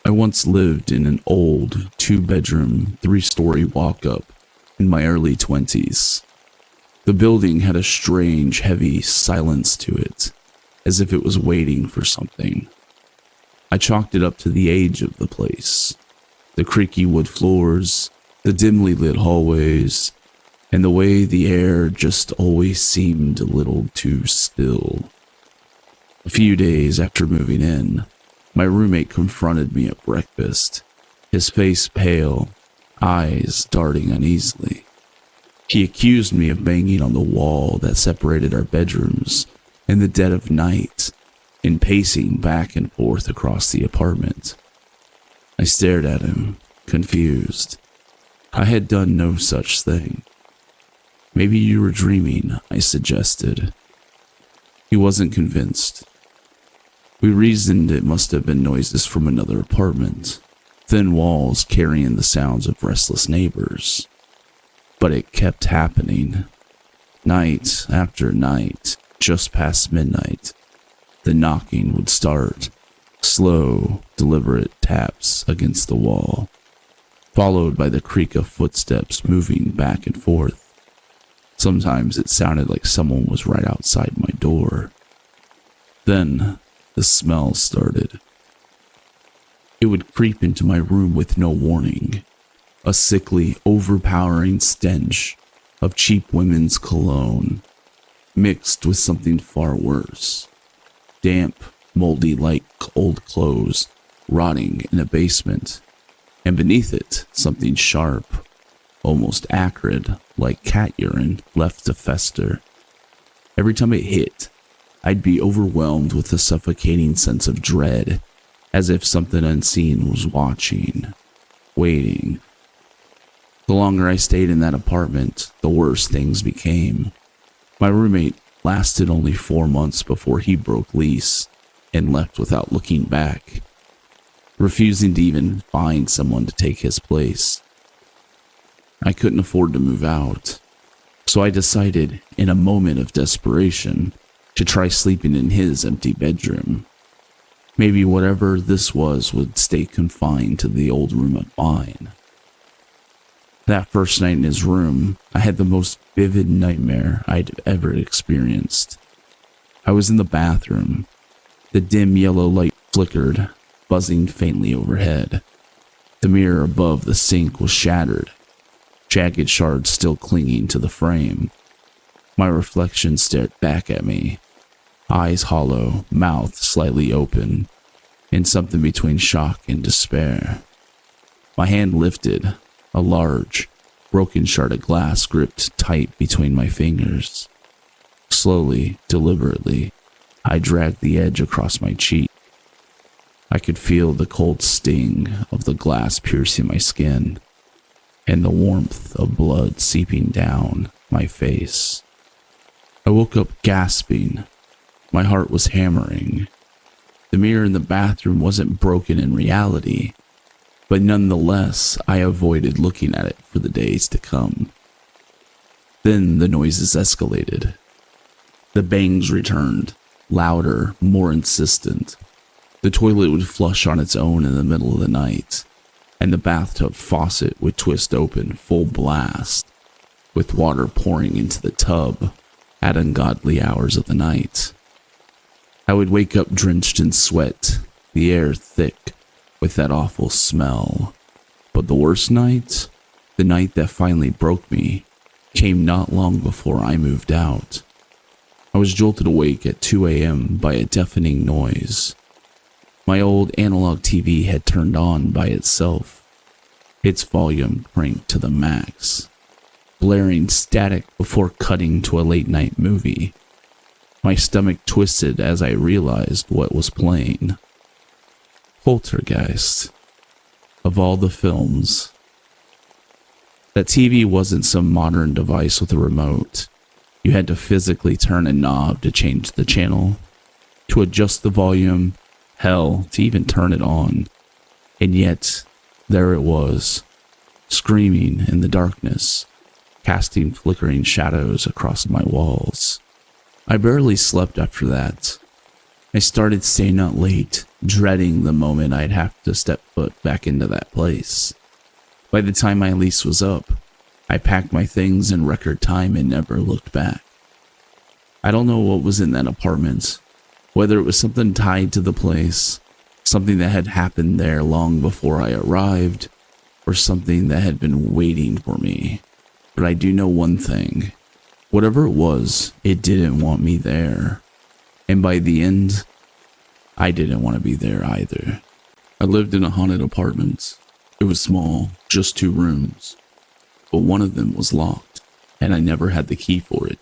I once lived in an old 2-bedroom, 3-story walk-up in my early 20s. The building had a strange, heavy silence to it, as if it was waiting for something. I chalked it up to the age of the place. The creaky wood floors, the dimly lit hallways, and the way the air just always seemed a little too still. A few days after moving in, my roommate confronted me at breakfast, his face pale, eyes darting uneasily. He accused me of banging on the wall that separated our bedrooms in the dead of night and pacing back and forth across the apartment. I stared at him, confused. I had done no such thing. Maybe you were dreaming, I suggested. He wasn't convinced. We reasoned it must have been noises from another apartment, thin walls carrying the sounds of restless neighbors. But it kept happening. Night after night, just past midnight, the knocking would start, slow, deliberate taps against the wall, followed by the creak of footsteps moving back and forth. Sometimes it sounded like someone was right outside my door. Then the smell started. It would creep into my room with no warning, a sickly, overpowering stench of cheap women's cologne, mixed with something far worse. Damp, moldy like old clothes rotting in a basement, and beneath it something sharp, almost acrid, like cat urine left to fester. Every time it hit, I'd be overwhelmed with a suffocating sense of dread, as if something unseen was watching, waiting. The longer I stayed in that apartment, the worse things became. My roommate lasted only 4 months before he broke lease and left without looking back, refusing to even find someone to take his place. I couldn't afford to move out, so I decided, in a moment of desperation, to try sleeping in his empty bedroom. Maybe whatever this was would stay confined to the old room of mine. That first night in his room, I had the most vivid nightmare I'd ever experienced. I was in the bathroom. The dim yellow light flickered, buzzing faintly overhead. The mirror above the sink was shattered, jagged shards still clinging to the frame. My reflection stared back at me, eyes hollow, mouth slightly open, in something between shock and despair. My hand lifted, a large, broken shard of glass gripped tight between my fingers. Slowly, deliberately, I dragged the edge across my cheek. I could feel the cold sting of the glass piercing my skin, and the warmth of blood seeping down my face. I woke up gasping. My heart was hammering. The mirror in the bathroom wasn't broken in reality, but nonetheless, I avoided looking at it for the days to come. Then the noises escalated. The bangs returned, louder, more insistent. The toilet would flush on its own in the middle of the night, and the bathtub faucet would twist open full blast, with water pouring into the tub at ungodly hours of the night. I would wake up drenched in sweat, the air thick with that awful smell. But the worst night, the night that finally broke me, came not long before I moved out. I was jolted awake at 2 a.m. by a deafening noise. My old analog TV had turned on by itself, its volume cranked to the max, blaring static before cutting to a late-night movie. My stomach twisted as I realized what was playing. Poltergeist. Of all the films. That TV wasn't some modern device with a remote. You had to physically turn a knob to change the channel, to adjust the volume, hell, to even turn it on. And yet, there it was, screaming in the darkness, casting flickering shadows across my walls. I barely slept after that. I started staying out late, dreading the moment I'd have to step foot back into that place. By the time my lease was up, I packed my things in record time and never looked back. I don't know what was in that apartment, whether it was something tied to the place, something that had happened there long before I arrived, or something that had been waiting for me. But I do know one thing. Whatever it was, it didn't want me there. And by the end, I didn't want to be there either. I lived in a haunted apartment. It was small, just 2 rooms. But one of them was locked, and I never had the key for it.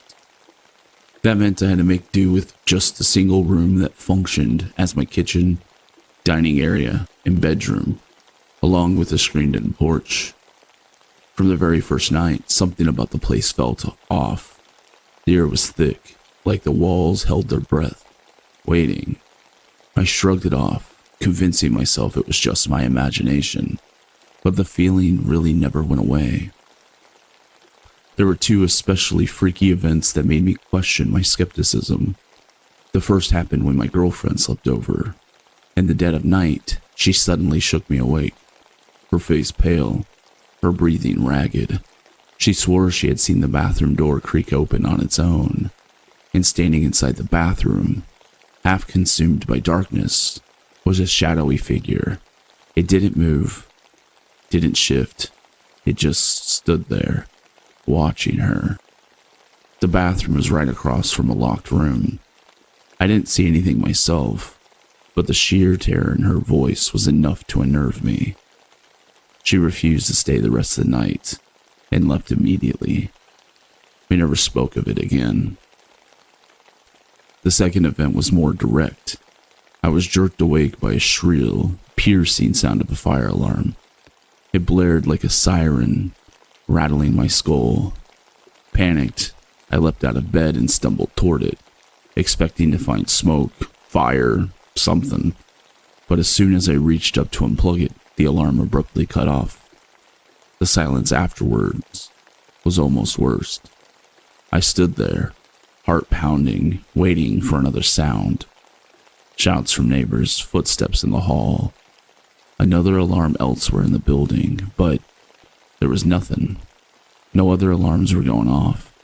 That meant I had to make do with just a single room that functioned as my kitchen, dining area, and bedroom, along with a screened-in porch. From the very first night, something about the place felt off. The air was thick, like the walls held their breath, waiting. I shrugged it off, convincing myself it was just my imagination, but the feeling really never went away. There were 2 especially freaky events that made me question my skepticism. The first happened when my girlfriend slept over. In the dead of night, she suddenly shook me awake, her face pale, her breathing ragged. She swore she had seen the bathroom door creak open on its own, and standing inside the bathroom, half consumed by darkness, was a shadowy figure. It didn't move, didn't shift, it just stood there, watching her. The bathroom was right across from a locked room. I didn't see anything myself, but the sheer terror in her voice was enough to unnerve me. She refused to stay the rest of the night, and left immediately. We never spoke of it again. The second event was more direct. I was jerked awake by a shrill, piercing sound of a fire alarm. It blared like a siren, rattling my skull. Panicked, I leapt out of bed and stumbled toward it, expecting to find smoke, fire, something. But as soon as I reached up to unplug it, the alarm abruptly cut off. The silence afterwards was almost worse. I stood there, heart pounding, waiting for another sound. Shouts from neighbors, footsteps in the hall. Another alarm elsewhere in the building, but there was nothing. No other alarms were going off.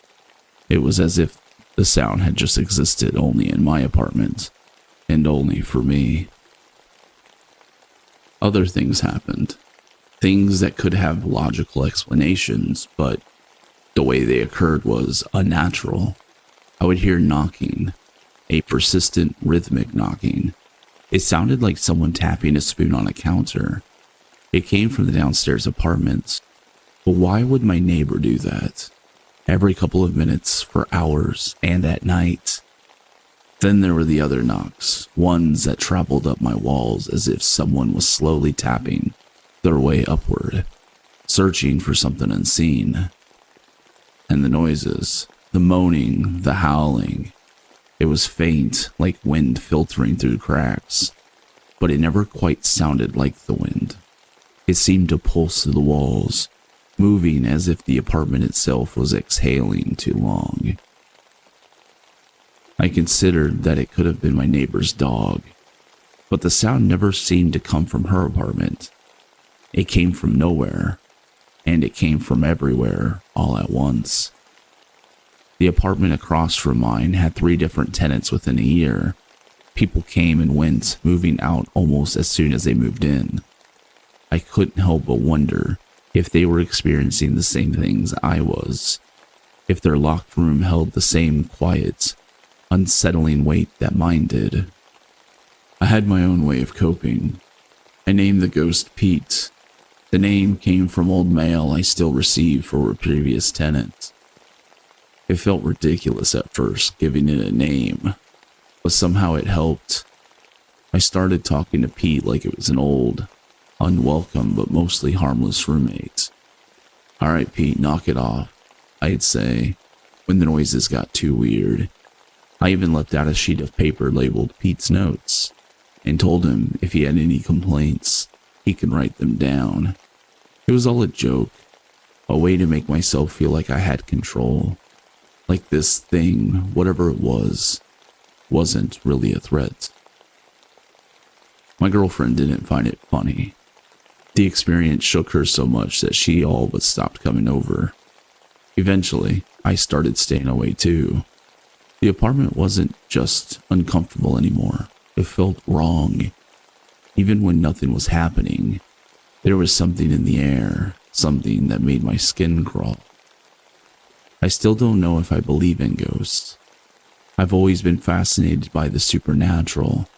It was as if the sound had just existed only in my apartment, and only for me. Other things happened. Things that could have logical explanations, but the way they occurred was unnatural. I would hear knocking, a persistent rhythmic knocking. It sounded like someone tapping a spoon on a counter. It came from the downstairs apartment. But why would my neighbor do that? Every couple of minutes, for hours, and at night. Then there were the other knocks, ones that traveled up my walls as if someone was slowly tapping their way upward, searching for something unseen. And the noises, the moaning, the howling. It was faint, like wind filtering through cracks, but it never quite sounded like the wind. It seemed to pulse through the walls, moving as if the apartment itself was exhaling too long. I considered that it could have been my neighbor's dog, but the sound never seemed to come from her apartment. It came from nowhere, and it came from everywhere all at once. The apartment across from mine had 3 different tenants within a year. People came and went, moving out almost as soon as they moved in. I couldn't help but wonder if they were experiencing the same things I was, if their locked room held the same quiet, unsettling weight that mine did. I had my own way of coping. I named the ghost Pete. The name came from old mail I still received for a previous tenant. It felt ridiculous at first, giving it a name, but somehow it helped. I started talking to Pete like it was an old, unwelcome but mostly harmless roommate. "All right, Pete, knock it off," I'd say, when the noises got too weird. I even left out a sheet of paper labeled Pete's Notes, and told him if he had any complaints, he could write them down. It was all a joke, a way to make myself feel like I had control, like this thing, whatever it was, wasn't really a threat. My girlfriend didn't find it funny. The experience shook her so much that she all but stopped coming over. Eventually, I started staying away too. The apartment wasn't just uncomfortable anymore. It felt wrong. Even when nothing was happening, there was something in the air, something that made my skin crawl. I still don't know if I believe in ghosts. I've always been fascinated by the supernatural,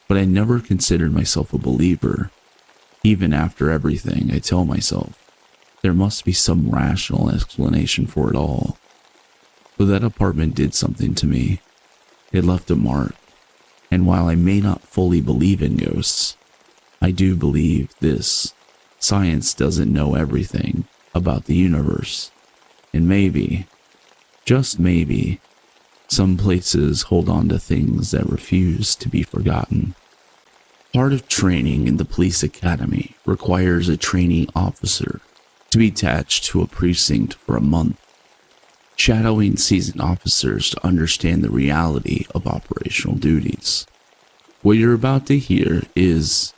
but I never considered myself a believer. Even after everything, I tell myself, there must be some rational explanation for it all. But that apartment did something to me. It left a mark, and while I may not fully believe in ghosts, I do believe this. Science doesn't know everything about the universe, and maybe, just maybe, some places hold on to things that refuse to be forgotten. Part of training in the police academy requires a trainee officer to be attached to a precinct for a month, shadowing seasoned officers to understand the reality of operational duties. What you're about to hear is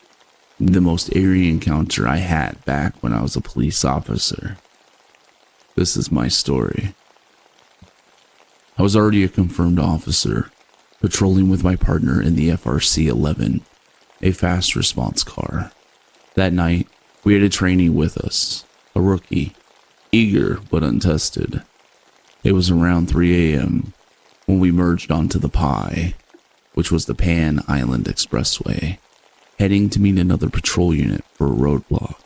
the most eerie encounter I had back when I was a police officer. This is my story. I was already a confirmed officer, patrolling with my partner in the FRC 11, a fast response car. That night, we had a trainee with us, a rookie, eager but untested. It was around 3 a.m. when we merged onto the PI, which was the Pan Island Expressway, heading to meet another patrol unit for a roadblock.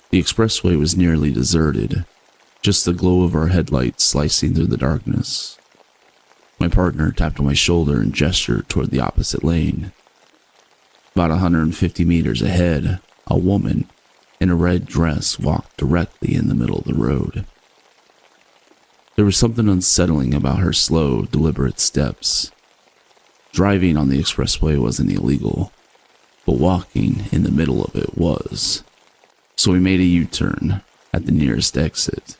The expressway was nearly deserted, just the glow of our headlights slicing through the darkness. My partner tapped on my shoulder and gestured toward the opposite lane. About 150 meters ahead, a woman in a red dress walked directly in the middle of the road. There was something unsettling about her slow, deliberate steps. Driving on the expressway wasn't illegal, but walking in the middle of it was. So we made a U-turn at the nearest exit,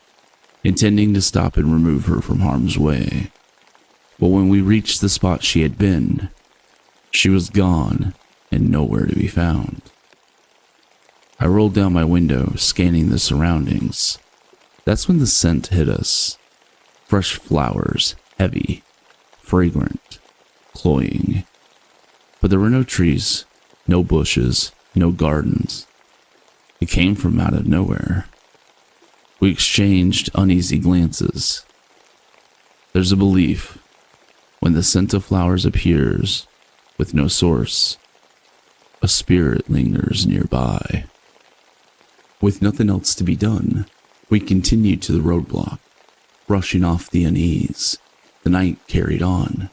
intending to stop and remove her from harm's way. But when we reached the spot she had been, she was gone and nowhere to be found. I rolled down my window, scanning the surroundings. That's when the scent hit us. Fresh flowers, heavy, fragrant, cloying. But there were no trees, no bushes, no gardens. It came from out of nowhere. We exchanged uneasy glances. There's a belief, when the scent of flowers appears with no source, a spirit lingers nearby. With nothing else to be done, we continued to the roadblock, brushing off the unease. The night carried on.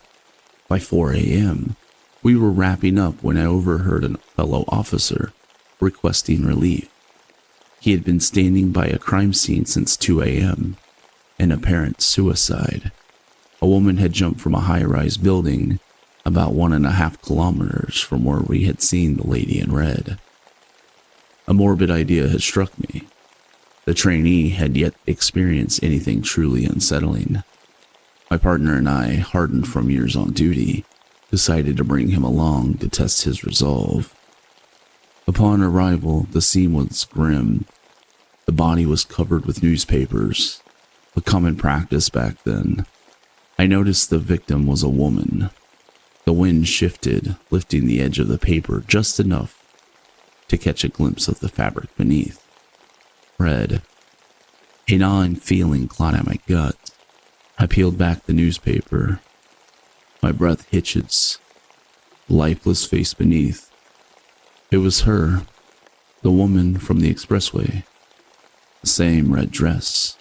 By 4 a.m., we were wrapping up when I overheard a fellow officer requesting relief. He had been standing by a crime scene since 2 a.m., an apparent suicide. A woman had jumped from a high-rise building about 1.5 kilometers from where we had seen the lady in red. A morbid idea had struck me. The trainee had yet experienced anything truly unsettling. My partner and I, hardened from years on duty, decided to bring him along to test his resolve. Upon arrival, the scene was grim. The body was covered with newspapers, a common practice back then. I noticed the victim was a woman. The wind shifted, lifting the edge of the paper just enough to catch a glimpse of the fabric beneath. Red. A gnawing feeling clawed at my gut. I peeled back the newspaper. My breath hitches. Lifeless face beneath. It was her, the woman from the expressway. The same red dress.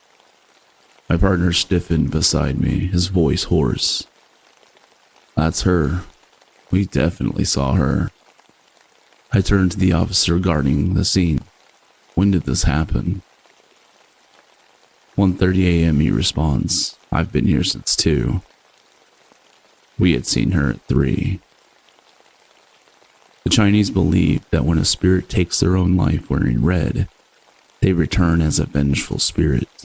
My partner stiffened beside me, his voice hoarse. That's her. We definitely saw her. I turned to the officer guarding the scene. When did this happen? 1:30 a.m. he responds. I've been here since 2. We had seen her at 3. The Chinese believe that when a spirit takes their own life wearing red, they return as a vengeful spirit.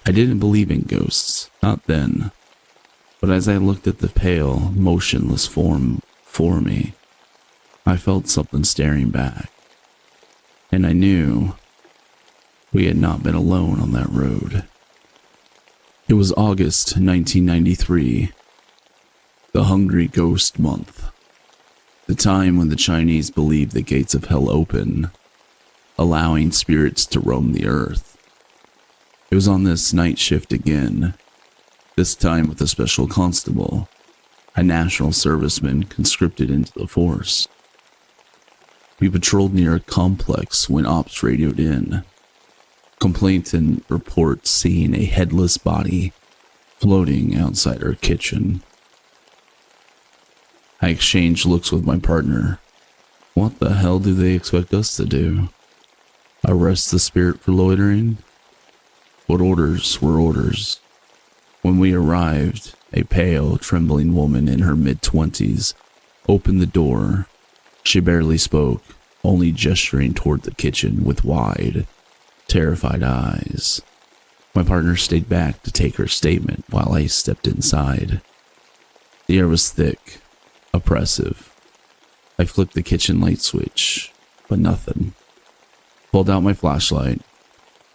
I didn't believe in ghosts, not then. But as I looked at the pale, motionless form before me, I felt something staring back, and I knew we had not been alone on that road. It was August 1993, the Hungry Ghost Month, the time when the Chinese believe the gates of hell open, allowing spirits to roam the earth. It was on this night shift again, this time with a special constable, a national serviceman conscripted into the force. We patrolled near a complex when ops radioed in. Complaint and reports seeing a headless body floating outside our kitchen. I exchanged looks with my partner. What the hell do they expect us to do? Arrest the spirit for loitering? But orders were orders. When we arrived, a pale, trembling woman in her mid-20s opened the door. She barely spoke, only gesturing toward the kitchen with wide, terrified eyes. My partner stayed back to take her statement while I stepped inside. The air was thick, oppressive. I flipped the kitchen light switch, but nothing. Pulled out my flashlight,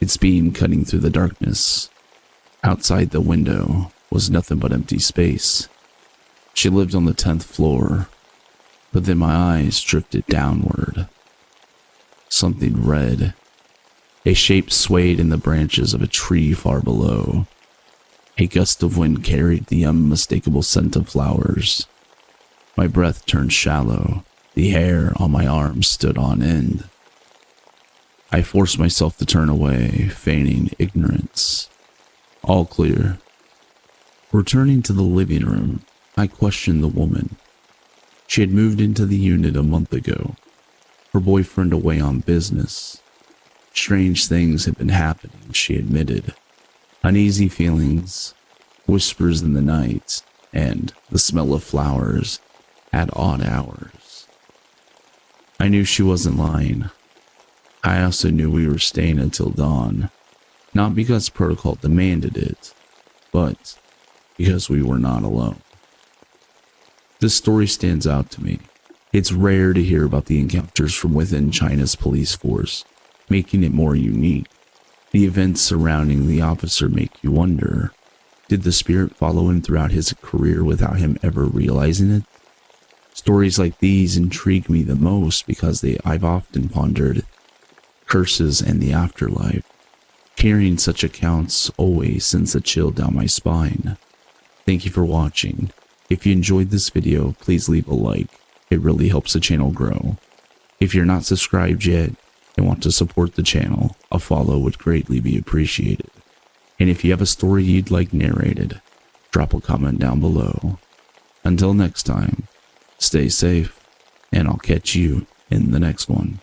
its beam cutting through the darkness. Outside the window was nothing but empty space. She lived on the 10th floor, but then my eyes drifted downward. Something red. A shape swayed in the branches of a tree far below. A gust of wind carried the unmistakable scent of flowers. My breath turned shallow. The hair on my arms stood on end. I forced myself to turn away, feigning ignorance. All clear. Returning to the living room, I questioned the woman. She had moved into the unit a month ago, her boyfriend away on business. Strange things had been happening, she admitted. Uneasy feelings, whispers in the night, and the smell of flowers at odd hours. I knew she wasn't lying. I also knew we were staying until dawn, not because protocol demanded it, but because we were not alone. This story stands out to me. It's rare to hear about the encounters from within China's police force, making it more unique. The events surrounding the officer make you wonder, did the spirit follow him throughout his career without him ever realizing it? Stories like these intrigue me the most because I've often pondered curses and the afterlife. Hearing such accounts always sends a chill down my spine. Thank you for watching. If you enjoyed this video, please leave a like. It really helps the channel grow. If you're not subscribed yet and want to support the channel, a follow would greatly be appreciated. And if you have a story you'd like narrated, drop a comment down below. Until next time, stay safe, and I'll catch you in the next one.